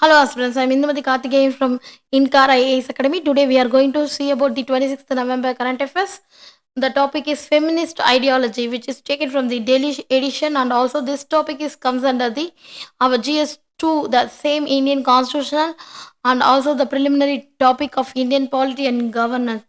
Hello aspirants, I'm Indumati Karthikeyan from InKar IAS Academy. Today we are going to see about the 26th November current affairs. The topic is feminist ideology, which is taken from the daily edition, and also this topic comes under the our GS2, the same Indian constitution, and also the preliminary topic of Indian polity and governance.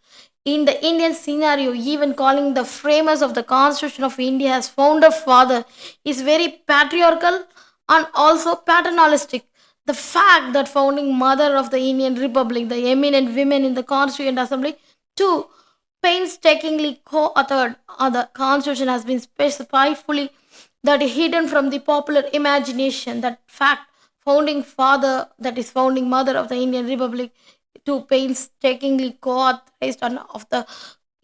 In the Indian scenario, even calling the framers of the Constitution of India as founder father is very patriarchal and also paternalistic. The fact that founding mother of the Indian Republic, the eminent women in the Constituent Assembly, too painstakingly co-authored the Constitution has been specified fully that is hidden from the popular imagination. That fact, founding father, that is founding mother of the Indian Republic, to painstakingly co-authorized of the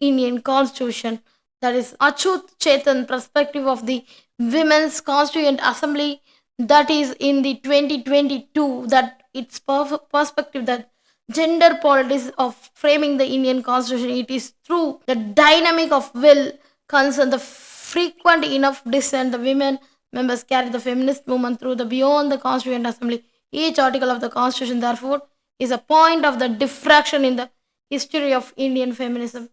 Indian Constitution. That is Achut Chetan perspective of the Women's Constituent Assembly, that is in the 2022, that its perspective that gender politics of framing the Indian Constitution, it is through the dynamic of will, concern, the frequent enough dissent, the women members carry the feminist movement through the beyond the Constituent Assembly. Each article of the Constitution, therefore, is a point of the diffraction in the history of Indian feminism.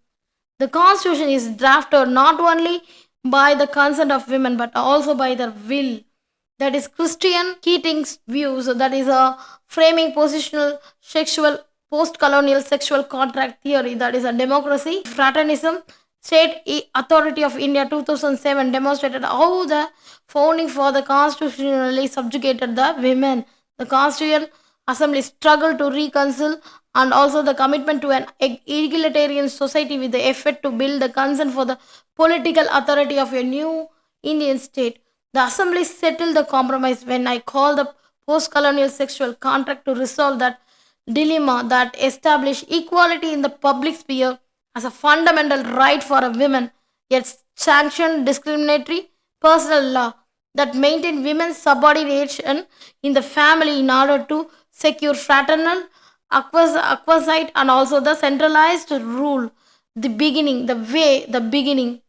The Constitution is drafted not only by the consent of women but also by their will. That is Christian Keating's views, that is a framing positional sexual post-colonial sexual contract theory, that is a democracy, fraternism, state authority of India 2007 demonstrated how the founding for the constitutionally subjugated the women. The Constituent Assembly struggled to reconcile and also the commitment to an egalitarian society with the effort to build the consent for the political authority of a new Indian state. The assembly settled the compromise when I called the post colonial sexual contract to resolve that dilemma, that establish equality in the public sphere as a fundamental right for a woman, yet sanctioned discriminatory personal law that maintain women's subordination in the family in order to secure fraternal, acquisite, and also the centralized rule. The beginning, the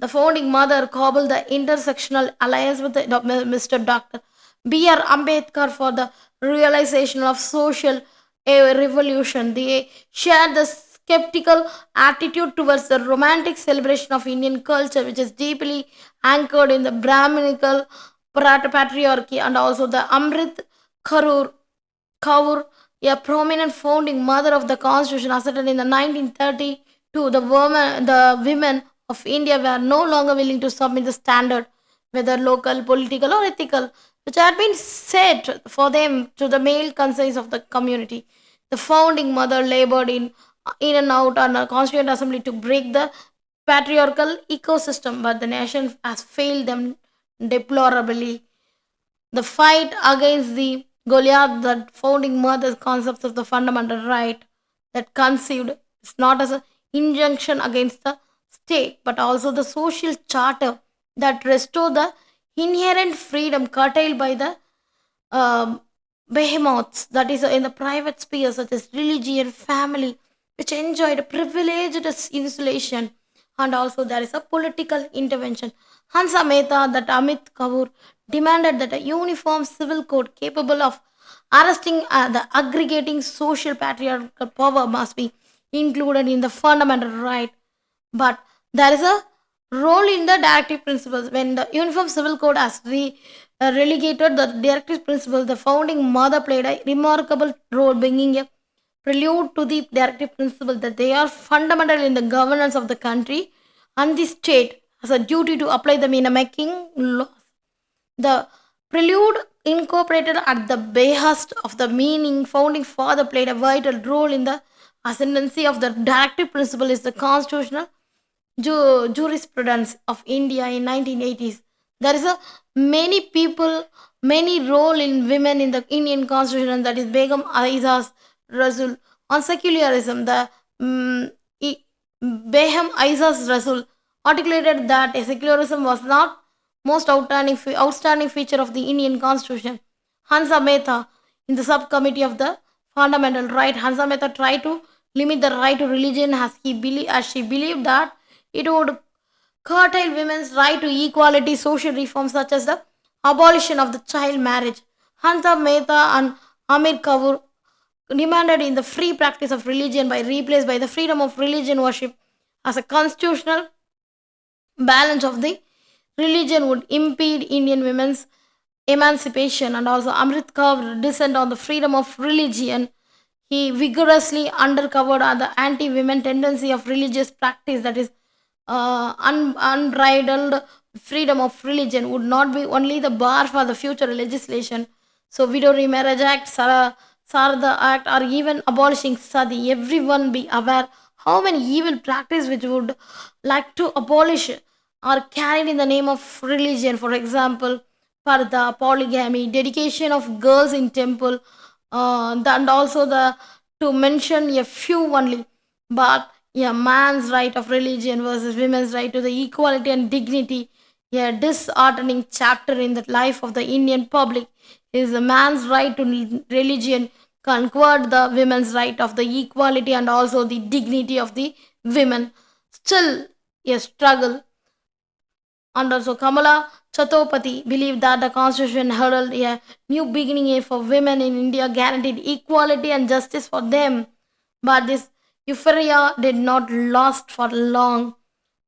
founding mother cobbled the intersectional alliance with Mr. Dr. B.R. Ambedkar for the realization of social revolution. They shared the skeptical attitude towards the romantic celebration of Indian culture, which is deeply anchored in the Brahminical patriarchy, and also the Amrit Kaur, a prominent founding mother of the Constitution, asserted in the 1932 the women of India were no longer willing to submit the standard, whether local, political, or ethical, which had been set for them to the male concerns of the community. The founding mother labored in and out on a constituent assembly to break the patriarchal ecosystem, but the nation has failed them deplorably. The fight against the Goliath, the founding mother's concepts of the fundamental right that conceived is not as an injunction against the state, but also the social charter that restore the inherent freedom curtailed by the um, behemoths, that is in the private sphere such as religion, family, which enjoyed privileged insulation, and also there is a political intervention. Hansa Mehta, that Amit Kaur demanded that a uniform civil code capable of arresting the aggregating social patriarchal power must be included in the fundamental right. But there is a role in the directive principles. When the Uniform Civil Code has relegated the directive principle, the founding mother played a remarkable role, bringing a prelude to the directive principle that they are fundamental in the governance of the country, and the state has a duty to apply them in a making laws. The prelude incorporated at the behest of the meaning founding father played a vital role in the ascendancy of the directive principle is the constitutional jurisprudence of India in 1980s. There is a many people, many role in women in the Indian constitution, that is Begum Aizaz Rasul. On secularism, the Beham Aizaz Rasul articulated that secularism was not most outstanding feature of the Indian constitution. Hansa Mehta, in the subcommittee of the fundamental right, Hansa Mehta tried to limit the right to religion as she believed that it would curtail women's right to equality, social reforms such as the abolition of the child marriage. Hanta Mehta and Amir Kaur demanded in the free practice of religion by replaced by the freedom of religion worship as a constitutional balance of the religion would impede Indian women's emancipation, and also Amrit Kaur dissent on the freedom of religion. He vigorously undercovered the anti-women tendency of religious practice, that is unbridled freedom of religion would not be only the bar for the future legislation. So widow remarriage act, Sarada act, or even abolishing sati, everyone be aware how many evil practice which would like to abolish are carried in the name of religion. For example, parda, polygamy, dedication of girls in temple, and also the to mention a few only. But a man's right of religion versus women's right to the equality and dignity, a disheartening chapter in the life of the Indian public, is the man's right to religion conquered the women's right of the equality and also the dignity of the women. Still a struggle. And also Kamala Chattopadhyay believed that the constitution heralded a new beginning for women in India, guaranteed equality and justice for them. But this euphoria did not last for long.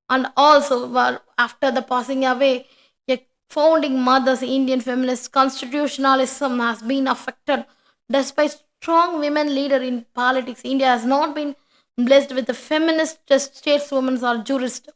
And also, well, after the passing away, a founding mother's Indian feminist constitutionalism has been affected. Despite strong women leader in politics, India has not been blessed with a feminist stateswoman or jurist.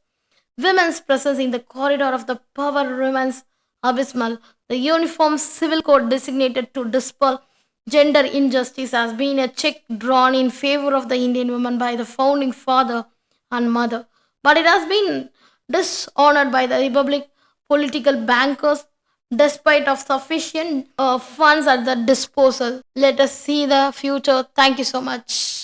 Women's presence in the corridor of the power remains abysmal. The Uniform Civil Code designated to dispel gender injustice has been a check drawn in favor of the Indian woman by the founding father and mother. But it has been dishonored by the Republic political bankers despite of sufficient funds at the disposal. Let us see the future. Thank you so much.